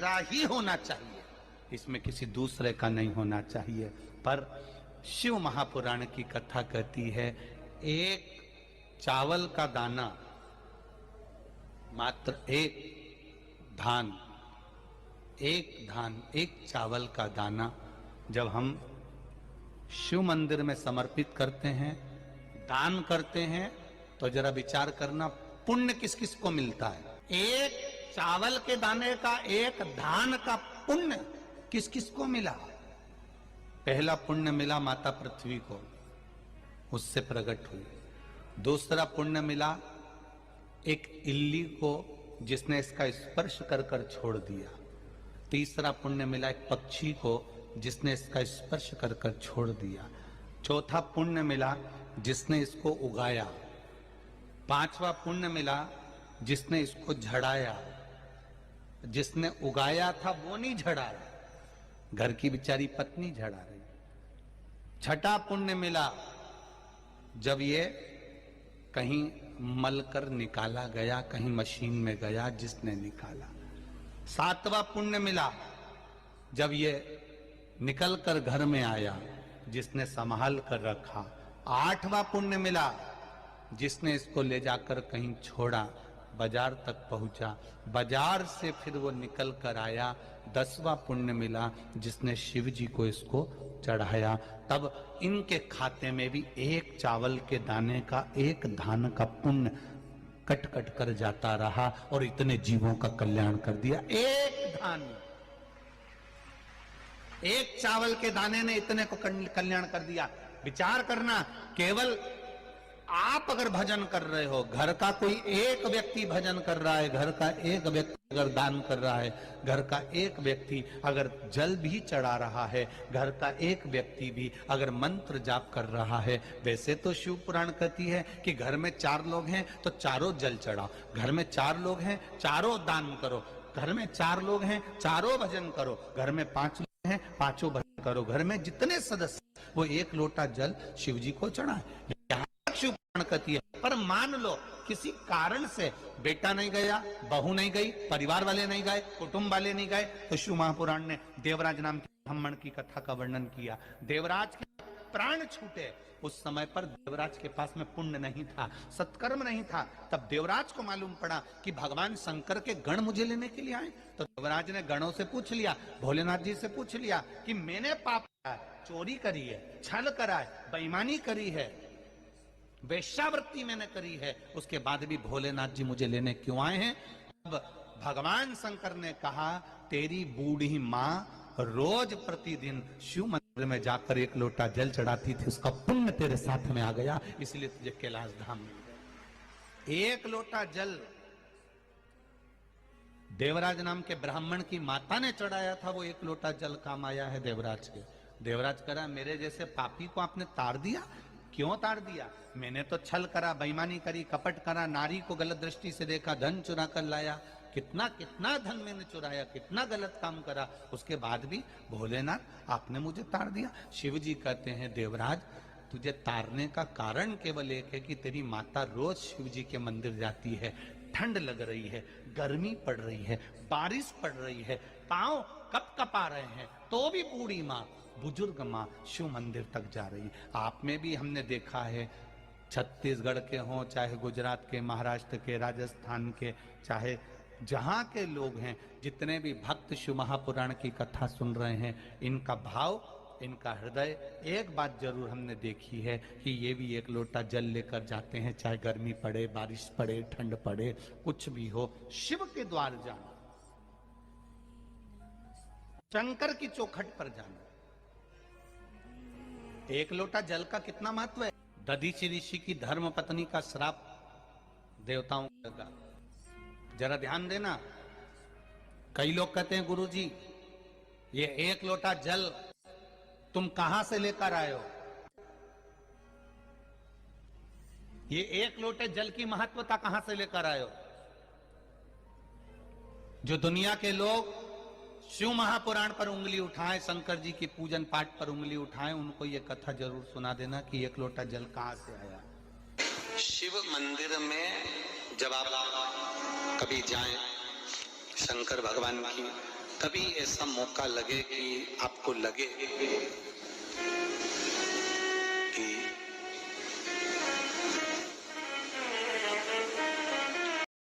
मेरा ही होना चाहिए, इसमें किसी दूसरे का नहीं होना चाहिए। पर शिव महापुराण की कथा कहती है, एक चावल का दाना, मात्र एक धान, एक चावल का दाना जब हम शिव मंदिर में समर्पित करते हैं, दान करते हैं, तो जरा विचार करना पुण्य किस किस को मिलता है। एक चावल के दाने का, एक धान का पुण्य किस किस को मिला। पहला पुण्य मिला माता पृथ्वी को, उससे प्रकट हुई। दूसरा पुण्य मिला एक इल्ली को, जिसने इसका स्पर्श कर कर छोड़ दिया। तीसरा पुण्य मिला एक पक्षी को, जिसने इसका स्पर्श कर कर छोड़ दिया। चौथा पुण्य मिला जिसने इसको उगाया। पांचवा पुण्य मिला जिसने इसको झड़ाया। जिसने उगाया था वो नहीं झड़ाया, घर की बेचारी पत्नी झड़ा रही। छठा पुण्य मिला जब ये कहीं मलकर निकाला गया, कहीं मशीन में गया, जिसने निकाला। सातवां पुण्य मिला जब ये निकल कर घर में आया, जिसने संभाल कर रखा। आठवां पुण्य मिला जिसने इसको ले जाकर कहीं छोड़ा, बाजार तक पहुंचा, बाजार से फिर वो निकल कर आया। 10वां पुण्य मिला जिसने शिव जी को इसको चढ़ाया। तब इनके खाते में भी एक चावल के दाने का, एक धान का पुण्य कट कट कर जाता रहा और इतने जीवों का कल्याण कर दिया। एक धान, एक चावल के दाने ने इतने को कल्याण कर दिया। विचार करना, केवल आप अगर भजन कर रहे हो, घर का कोई एक व्यक्ति भजन कर रहा है, घर का एक व्यक्ति अगर दान कर रहा है, घर का एक व्यक्ति अगर जल भी चढ़ा रहा है, घर का एक व्यक्ति भी अगर मंत्र जाप कर रहा है। वैसे तो शिव पुराण कहती है कि घर में 4 लोग हैं तो चारों जल चढ़ाओ, घर में 4 लोग हैं चारों दान करो, घर में 4 लोग हैं चारों भजन करो, घर में 5 लोग हैं 5 भजन करो, घर में जितने सदस्य वो 1 लोटा जल शिव जी को चढ़ाए। शिव पुराण कहती है। पर मान लो किसी कारण से बेटा नहीं गया, बहू नहीं गई, परिवार वाले नहीं गए, कुटुंब वाले नहीं गए, तो शिव महापुराण ने देवराज नाम के ब्राह्मण की कथा का वर्णन किया। देवराज के प्राण छूटे, उस समय पर देवराज के पास में पुण्य नहीं था, सत्कर्म नहीं था। तब देवराज को मालूम पड़ा कि भगवान शंकर के गण मुझे लेने के लिए आए। तो देवराज ने गणों से पूछ लिया, भोलेनाथ जी से पूछ लिया कि मैंने पाप किया, चोरी करी है, छल करा है, बेईमानी करी है, वेश्यावृत्ति मैंने करी है, उसके बाद भी भोलेनाथ जी मुझे लेने क्यों आए हैं। अब भगवान शंकर ने कहा, तेरी बूढ़ी माँ रोज प्रतिदिन शिव मंदिर में जाकर 1 लोटा जल चढ़ाती थी, उसका पुण्य तेरे साथ में आ गया, इसलिए तुझे कैलाश धाम मिल गया। 1 लोटा जल देवराज नाम के ब्राह्मण की माता ने चढ़ाया था, वो 1 लोटा जल काम आया है देवराज के। देवराज करा, मेरे जैसे पापी को आपने ताड़ दिया। क्यों ताड़ दिया? मैंने तो छल करा, बेईमानी करी, कपट करा, नारी को गलत दृष्टि से देखा, धन चुरा कर लाया, कितना कितना धन मैंने चुराया, कितना गलत काम करा, उसके बाद भी भोलेनाथ आपने मुझे ताड़ दिया। शिव जी कहते हैं, देवराज तुझे तारने का कारण केवल एक है कि तेरी माता रोज शिव जी के मंदिर जाती है, ठंड लग रही है, गर्मी पड़ रही है, बारिश पड़ रही है, पांव कप कपा रहे हैं, तो भी बूढ़ी माँ, बुजुर्ग माँ शिव मंदिर तक जा रही है। आप में भी हमने देखा है, छत्तीसगढ़ के हों, चाहे गुजरात के, महाराष्ट्र के, राजस्थान के, चाहे जहां के लोग हैं, जितने भी भक्त शिव महापुराण की कथा सुन रहे हैं, इनका भाव, इनका हृदय, एक बात जरूर हमने देखी है कि ये भी 1 लोटा जल लेकर जाते हैं, चाहे गर्मी पड़े, बारिश पड़े, ठंड पड़े, कुछ भी हो, शिव के द्वार जाना, शंकर की चौखट पर जाना। 1 लोटा जल का कितना महत्व है। दधीचि ऋषि की धर्म पत्नी का श्राप देवताओं का, जरा ध्यान देना। कई लोग कहते हैं, गुरुजी ये 1 लोटा जल तुम कहां से लेकर आए हो? ये 1 लोटे जल की महत्वता कहां से लेकर आए हो? जो दुनिया के लोग शिव महापुराण पर उंगली उठाएं, शंकर जी की पूजन पाठ पर उंगली उठाएं, उनको ये कथा जरूर सुना देना कि 1 लोटा जल कहां से आया। शिव मंदिर में जब आप कभी जाएं शंकर भगवान की, तभी ऐसा मौका लगे कि आपको लगे